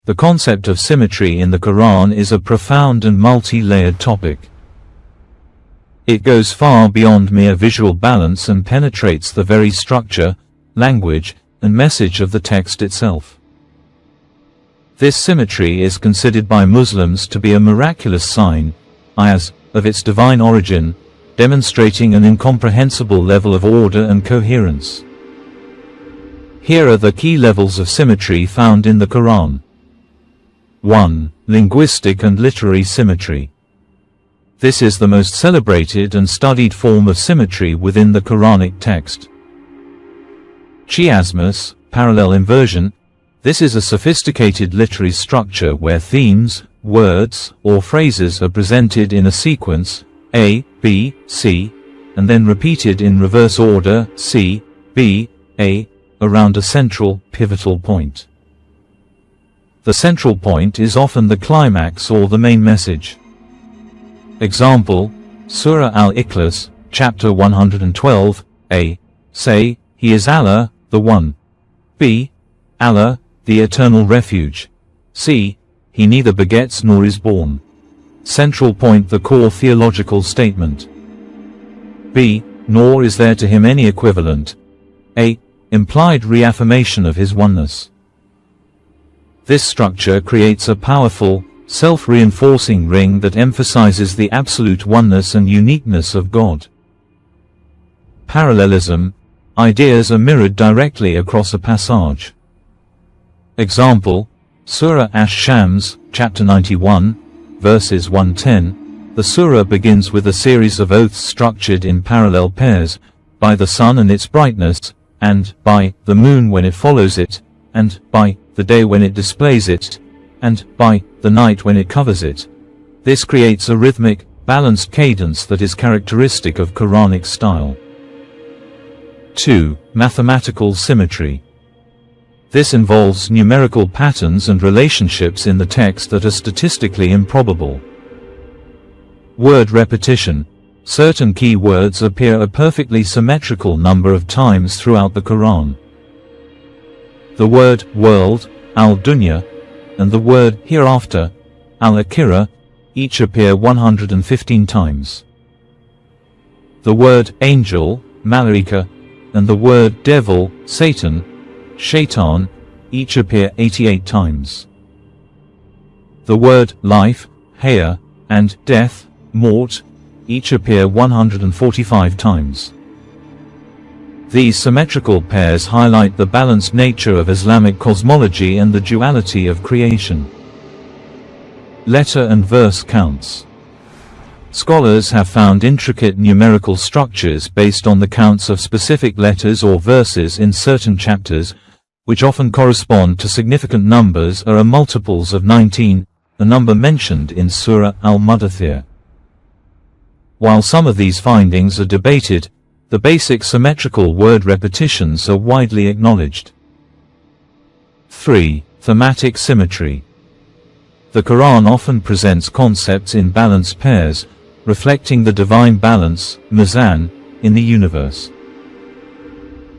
The concept of symmetry in the Quran is a profound and multi-layered topic. It goes far beyond mere visual balance and penetrates the very structure, language, and message of the text itself. This symmetry is considered by Muslims to be a miraculous sign, ayahs, of its divine origin, demonstrating an incomprehensible level of order and coherence. Here are the key levels of symmetry found in the Quran. 1. Linguistic and literary symmetry. This is the most celebrated and studied form of symmetry within the Quranic text. Chiasmus, parallel inversion. This is a sophisticated literary structure where themes, words, or phrases are presented in a sequence, A, B, C, and then repeated in reverse order, C, B, A, around a central, pivotal point. The central point is often the climax or the main message. Example, Surah Al-Ikhlas, chapter 112, A. Say, He is Allah, the One. B. Allah, the Eternal Refuge. C. He neither begets nor is born. Central point the core theological statement. B. Nor is there to him any equivalent. A. Implied reaffirmation of his oneness. This structure creates a powerful, self-reinforcing ring that emphasizes the absolute oneness and uniqueness of God. Parallelism. Ideas are mirrored directly across a passage. Example, Surah Ash-Shams, chapter 91, verses 110. The surah begins with a series of oaths structured in parallel pairs, by the sun and its brightness, and by the moon when it follows it, and by the day when it displays it, and by the night when it covers it. This creates a rhythmic, balanced cadence that is characteristic of Quranic style. 2. Mathematical symmetry. This involves numerical patterns and relationships in the text that are statistically improbable. Word repetition. Certain key words appear a perfectly symmetrical number of times throughout the Quran. The word world, al-dunya, and the word hereafter, al-akhirah, each appear 115 times. The word angel, malaika, and the word devil, Satan, shaitan, each appear 88 times. The word life, haya, and death, mort, each appear 145 times. These symmetrical pairs highlight the balanced nature of Islamic cosmology and the duality of creation. Letter and verse counts. Scholars have found intricate numerical structures based on the counts of specific letters or verses in certain chapters, which often correspond to significant numbers or are multiples of 19, the number mentioned in Surah Al-Mudaththir. While some of these findings are debated, the basic symmetrical word repetitions are widely acknowledged. 3. Thematic symmetry. The Quran often presents concepts in balanced pairs, reflecting the divine balance, mizan, in the universe.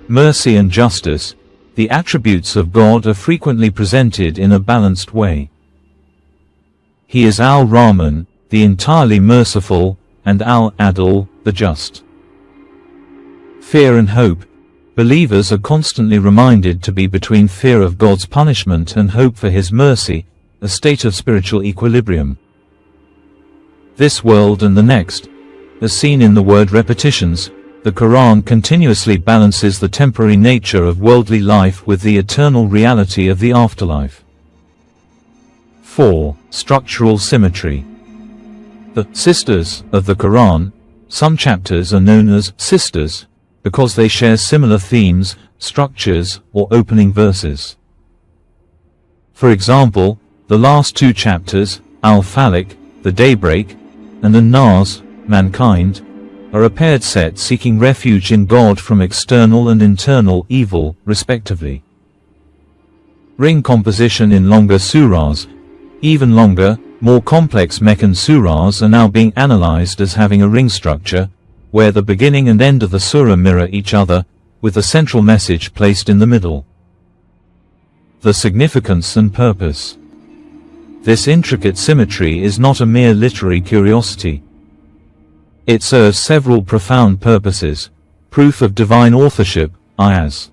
Mercy and justice. The attributes of God are frequently presented in a balanced way. He is Al-Rahman, the entirely merciful, and Al-Adl, the just. Fear and hope. Believers are constantly reminded to be between fear of God's punishment and hope for His mercy, a state of spiritual equilibrium. This world and the next. As seen in the word repetitions, the Quran continuously balances the temporary nature of worldly life with the eternal reality of the afterlife. 4. Structural symmetry. The sisters of the Quran. Some chapters are known as sisters because they share similar themes, structures, or opening verses. For example, the last two chapters, Al-Falaq, the daybreak, and An-Nas, mankind, are a paired set seeking refuge in God from external and internal evil, respectively. Ring composition in longer surahs. Even longer, more complex Meccan surahs are now being analyzed as having a ring structure, where the beginning and end of the surah mirror each other, with the central message placed in the middle. The significance and purpose. This intricate symmetry is not a mere literary curiosity. It serves several profound purposes. Proof of divine authorship, as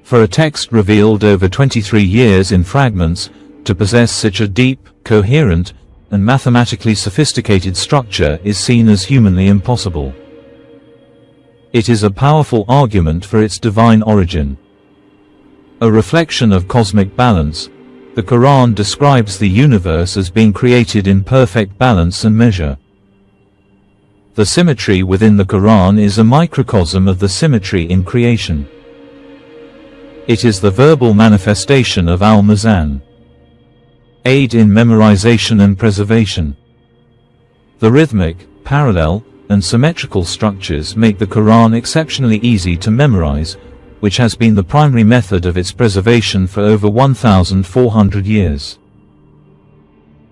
for a text revealed over 23 years in fragments, to possess such a deep, coherent, and mathematically sophisticated structure is seen as humanly impossible. It is a powerful argument for its divine origin. A reflection of cosmic balance, the Quran describes the universe as being created in perfect balance and measure. The symmetry within the Quran is a microcosm of the symmetry in creation. It is the verbal manifestation of al-Mizan. Aid in memorization and preservation. The rhythmic, parallel, and symmetrical structures make the Quran exceptionally easy to memorize, which has been the primary method of its preservation for over 1,400 years.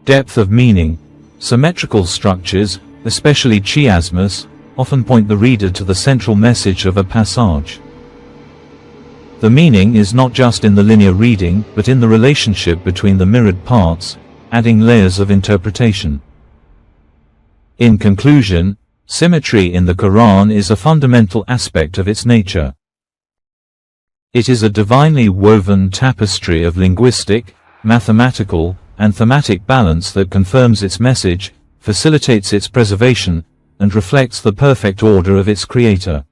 Depth of meaning. Symmetrical structures, especially chiasmus, often point the reader to the central message of a passage. The meaning is not just in the linear reading, but in the relationship between the mirrored parts, adding layers of interpretation. In conclusion, symmetry in the Quran is a fundamental aspect of its nature. It is a divinely woven tapestry of linguistic, mathematical, and thematic balance that confirms its message, facilitates its preservation, and reflects the perfect order of its creator.